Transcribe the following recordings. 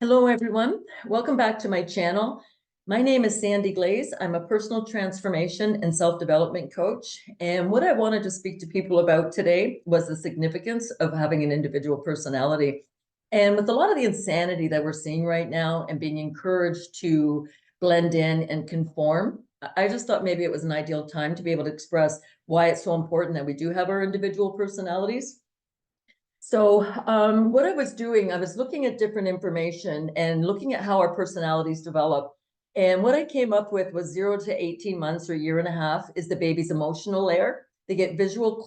Hello, everyone. Welcome back to my channel. My name is Sandy Glaze. I'm a personal transformation and self-development coach. And what I wanted to speak to people about today was the significance of having an individual personality. And with a lot of the insanity that we're seeing right now and being encouraged to blend in and conform, I just thought maybe it was an ideal time to be able to express why it's so important that we do have our individual personalities. So what I was doing, I was looking at different information and looking at how our personalities develop. And what I came up with was 0 to 18 months or a year and a half is the baby's emotional layer. They get visual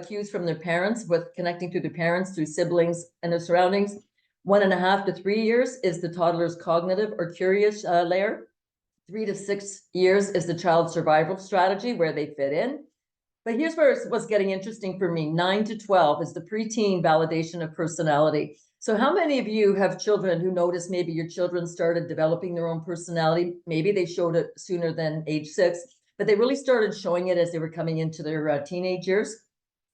cues from their parents, with connecting to their parents through siblings and their surroundings. 1.5 to 3 years is the toddler's cognitive or curious layer. 3 to 6 years is the child's survival strategy, where they fit in. But here's where it was getting interesting for me. 9 to 12 is the preteen validation of personality. So how many of you have children who notice maybe your children started developing their own personality? Maybe they showed it sooner than age 6, but they really started showing it as they were coming into their teenage years.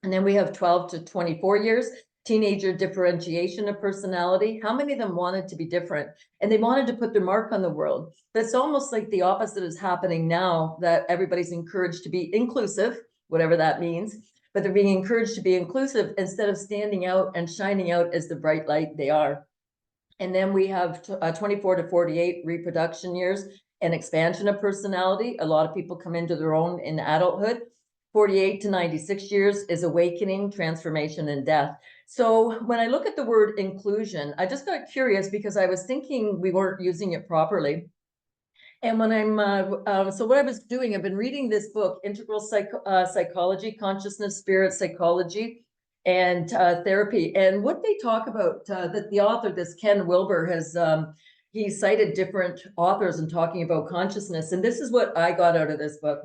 And then we have 12 to 24 years, teenager differentiation of personality. How many of them wanted to be different? And they wanted to put their mark on the world. But it's almost like the opposite is happening now, that everybody's encouraged to be inclusive, whatever that means, but they're being encouraged to be inclusive instead of standing out and shining out as the bright light they are. And then we have 24 to 48 reproduction years and expansion of personality. A lot of people come into their own in adulthood. 48 to 96 years is awakening, transformation, and death. So when I look at the word inclusion, I just got curious because I was thinking we weren't using it properly. And when so what I was doing, I've been reading this book, Integral Psychology, Consciousness, Spirit, Psychology, and Therapy. And what they talk about, that the author, this Ken Wilber, has, he cited different authors and talking about consciousness. And this is what I got out of this book.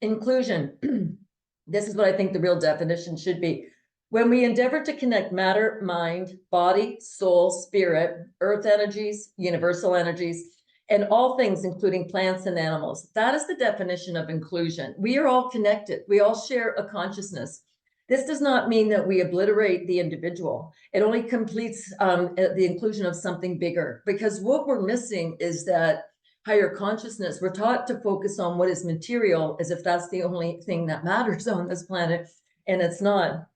Inclusion. This is what I think the real definition should be. When we endeavor to connect matter, mind, body, soul, spirit, earth energies, universal energies, and all things, including plants and animals. That is the definition of inclusion. We are all connected. We all share a consciousness. This does not mean that we obliterate the individual. It only completes the inclusion of something bigger, because what we're missing is that higher consciousness. We're taught to focus on what is material as if that's the only thing that matters on this planet, and it's not.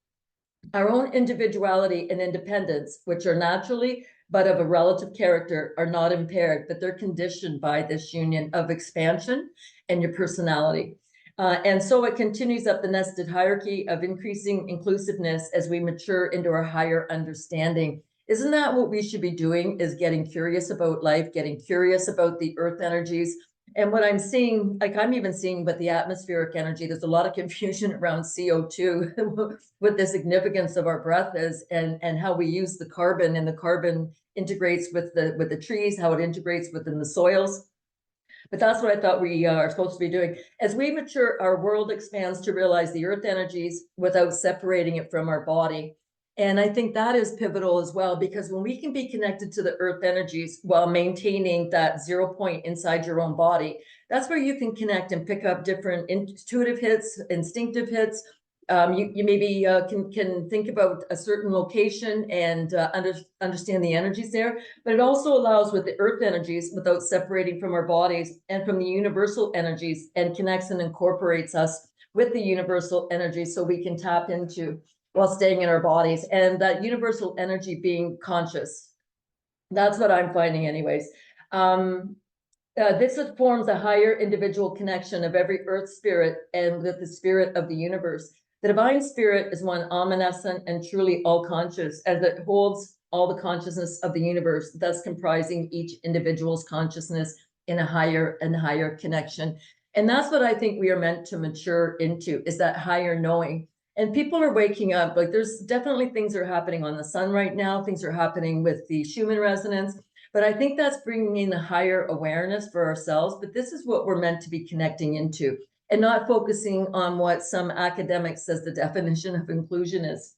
Our own individuality and independence, which are naturally but of a relative character, are not impaired, but they're conditioned by this union of expansion and your personality. And so it continues up the nested hierarchy of increasing inclusiveness as we mature into our higher understanding. Isn't that what we should be doing, is getting curious about life, getting curious about the earth energies? And what I'm seeing, like I'm even seeing with the atmospheric energy, there's a lot of confusion around CO2, what the significance of our breath is, and how we use the carbon, and the carbon integrates with the trees, how it integrates within the soils. But that's what I thought we are supposed to be doing. As we mature, our world expands to realize the earth energies without separating it from our body. And I think that is pivotal as well, because when we can be connected to the earth energies while maintaining that 0 point inside your own body, that's where you can connect and pick up different intuitive hits, instinctive hits. You maybe can think about a certain location and understand the energies there, but it also allows with the earth energies without separating from our bodies and from the universal energies, and connects and incorporates us with the universal energies so we can tap into while staying in our bodies, and that universal energy being conscious. That's what I'm finding anyways. This forms a higher individual connection of every earth spirit and with the spirit of the universe. The divine spirit is one omniscient and truly all conscious, as it holds all the consciousness of the universe, thus comprising each individual's consciousness in a higher and higher connection. And that's what I think we are meant to mature into, is that higher knowing. And people are waking up. Like, there's definitely things are happening on the sun right now. Things are happening with the Schumann resonance. But I think that's bringing in a higher awareness for ourselves. But this is what we're meant to be connecting into, and not focusing on what some academic says the definition of inclusion is.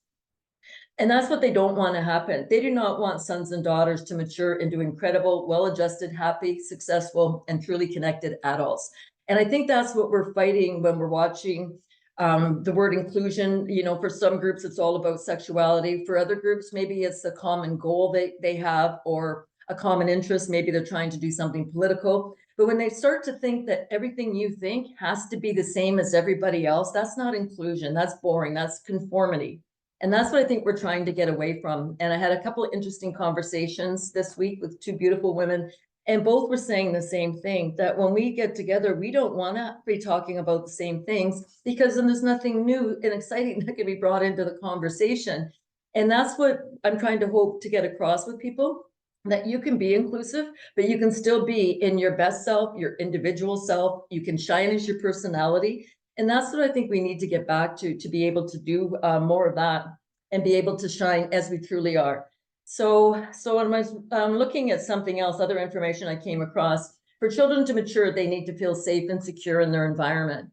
And that's what they don't want to happen. They do not want sons and daughters to mature into incredible, well-adjusted, happy, successful, and truly connected adults. And I think that's what we're fighting when we're watching the word inclusion. You know, for some groups, it's all about sexuality. For other groups, maybe it's a common goal they have, or a common interest. Maybe they're trying to do something political. But when they start to think that everything you think has to be the same as everybody else, that's not inclusion. That's boring. That's conformity. And that's what I think we're trying to get away from. And I had a couple of interesting conversations this week with two beautiful women, and both were saying the same thing, that when we get together, we don't want to be talking about the same things, because then there's nothing new and exciting that can be brought into the conversation. And that's what I'm trying to hope to get across with people, that you can be inclusive, but you can still be in your best self, your individual self. You can shine as your personality. And that's what I think we need to get back to be able to do more of that and be able to shine as we truly are. So when I was looking at something else, other information I came across, for children to mature, they need to feel safe and secure in their environment.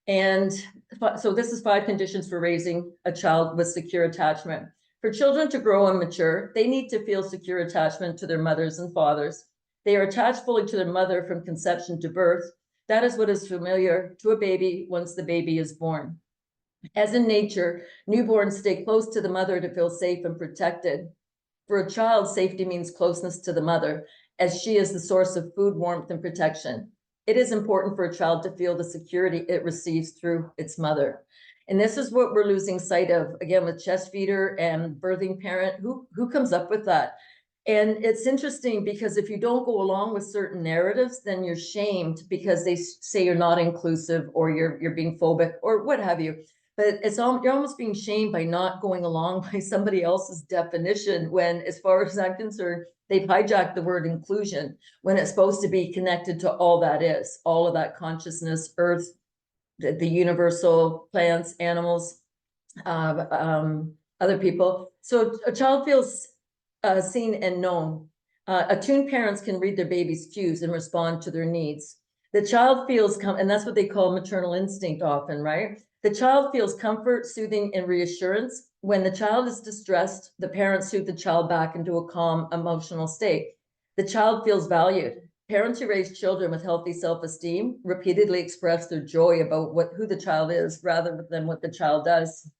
And so this is 5 conditions for raising a child with secure attachment. For children to grow and mature, they need to feel secure attachment to their mothers and fathers. They are attached fully to their mother from conception to birth. That is what is familiar to a baby once the baby is born. As in nature, newborns stay close to the mother to feel safe and protected. For a child, safety means closeness to the mother, as she is the source of food, warmth, and protection. It is important for a child to feel the security it receives through its mother. And this is what we're losing sight of, again, with chest feeder and birthing parent. Who comes up with that? And it's interesting, because if you don't go along with certain narratives, then you're shamed because they say you're not inclusive, or you're being phobic, or what have you. But you're almost being shamed by not going along by somebody else's definition, when, as far as I'm concerned, they've hijacked the word inclusion, when it's supposed to be connected to all that is, all of that consciousness, earth, the universal, plants, animals, other people. So a child feels seen and known. Attuned parents can read their baby's cues and respond to their needs. The child feels, and that's what they call maternal instinct often, right? The child feels comfort, soothing, and reassurance. When the child is distressed, the parents soothe the child back into a calm emotional state. The child feels valued. Parents who raise children with healthy self-esteem repeatedly express their joy about who the child is rather than what the child does.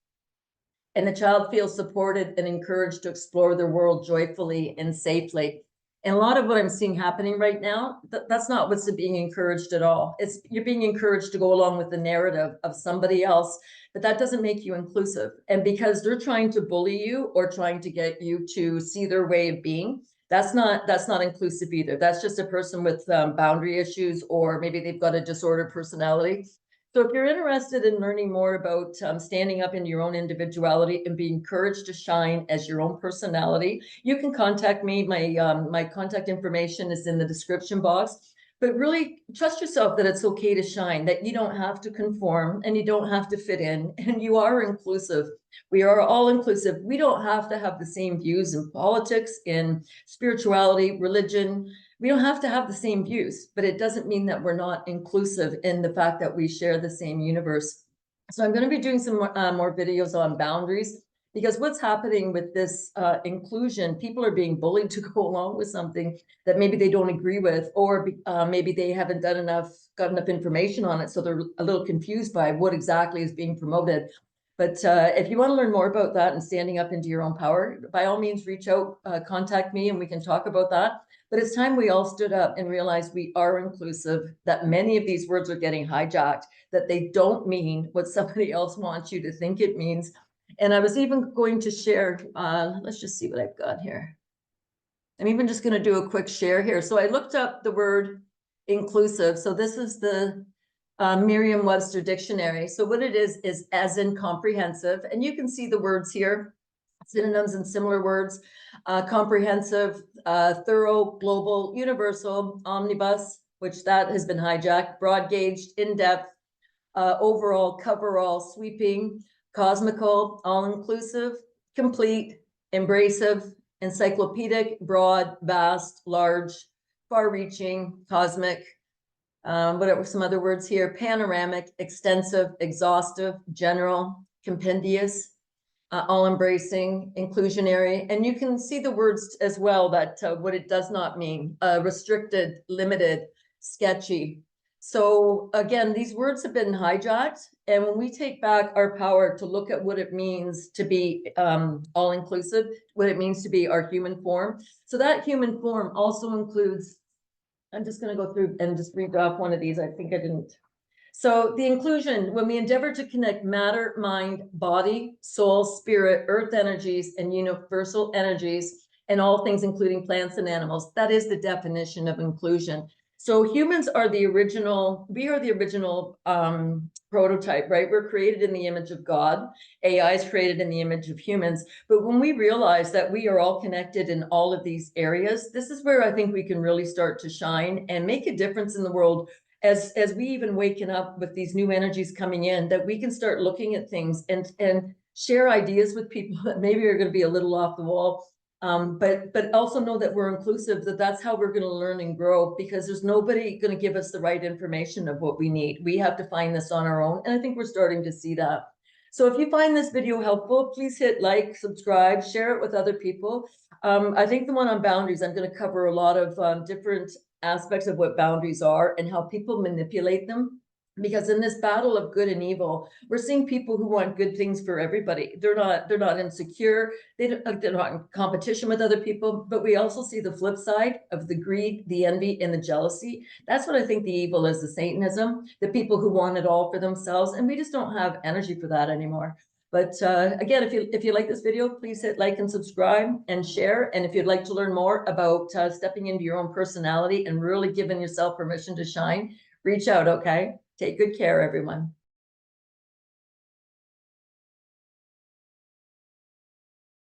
And the child feels supported and encouraged to explore their world joyfully and safely. And a lot of what I'm seeing happening right now, that's not what's being encouraged at all. You're being encouraged to go along with the narrative of somebody else, but that doesn't make you inclusive. And because they're trying to bully you or trying to get you to see their way of being, that's not inclusive either. That's just a person with boundary issues, or maybe they've got a disordered personality. So if you're interested in learning more about standing up in your own individuality and being encouraged to shine as your own personality, you can contact me. My contact information is in the description box. But really trust yourself that it's okay to shine, that you don't have to conform and you don't have to fit in, and you are inclusive. We are all inclusive. We don't have to have the same views in politics, in spirituality, religion. We don't have to have the same views, but it doesn't mean that we're not inclusive in the fact that we share the same universe. So I'm going to be doing some more videos on boundaries, because what's happening with this inclusion, people are being bullied to go along with something that maybe they don't agree with, or maybe they haven't got enough information on it, so they're a little confused by what exactly is being promoted. But if you want to learn more about that and standing up into your own power, by all means, reach out, contact me, and we can talk about that. But it's time we all stood up and realized we are inclusive, that many of these words are getting hijacked, that they don't mean what somebody else wants you to think it means. And I was even going to share, let's just see what I've got here. I'm even just going to do a quick share here. So I looked up the word inclusive. So this is the Merriam-Webster dictionary. So what it is as in comprehensive, and you can see the words here, synonyms and similar words: comprehensive, thorough, global, universal, omnibus, which that has been hijacked, broad gauged, in-depth, overall, coverall, sweeping, cosmical, all-inclusive, complete, embracive, encyclopedic, broad, vast, large, far-reaching, cosmic. What are some other words here? Panoramic, extensive, exhaustive, general, compendious, all-embracing, inclusionary. And you can see the words as well, that what it does not mean: restricted, limited, sketchy. So again, these words have been hijacked, And when we take back our power to look at what it means to be all-inclusive, what it means to be our human form. So that human form also includes, I'm just going to go through and just read off one of these. I think I didn't. So the inclusion, when we endeavor to connect matter, mind, body, soul, spirit, earth energies, and universal energies, and all things, including plants and animals, that is the definition of inclusion. So humans are the original, we are the original prototype, right? We're created in the image of God. AI is created in the image of humans. But when we realize that we are all connected in all of these areas, this is where I think we can really start to shine and make a difference in the world. As we even waken up with these new energies coming in, that we can start looking at things and share ideas with people that maybe are going to be a little off the wall, but also know that we're inclusive, that's how we're going to learn and grow, because there's nobody going to give us the right information of what we need. We have to find this on our own, and I think we're starting to see that. So if you find this video helpful, please hit like, subscribe, share it with other people. I think the one on boundaries, I'm going to cover a lot of different aspects of what boundaries are and how people manipulate them. Because in this battle of good and evil, we're seeing people who want good things for everybody. They're not insecure. They're not in competition with other people. But we also see the flip side of the greed, the envy, and the jealousy. That's what I think the evil is, the Satanism, the people who want it all for themselves. And we just don't have energy for that anymore. But again, if you like this video, please hit like and subscribe and share. And if you'd like to learn more about stepping into your own personality and really giving yourself permission to shine, reach out, okay? Take good care, everyone.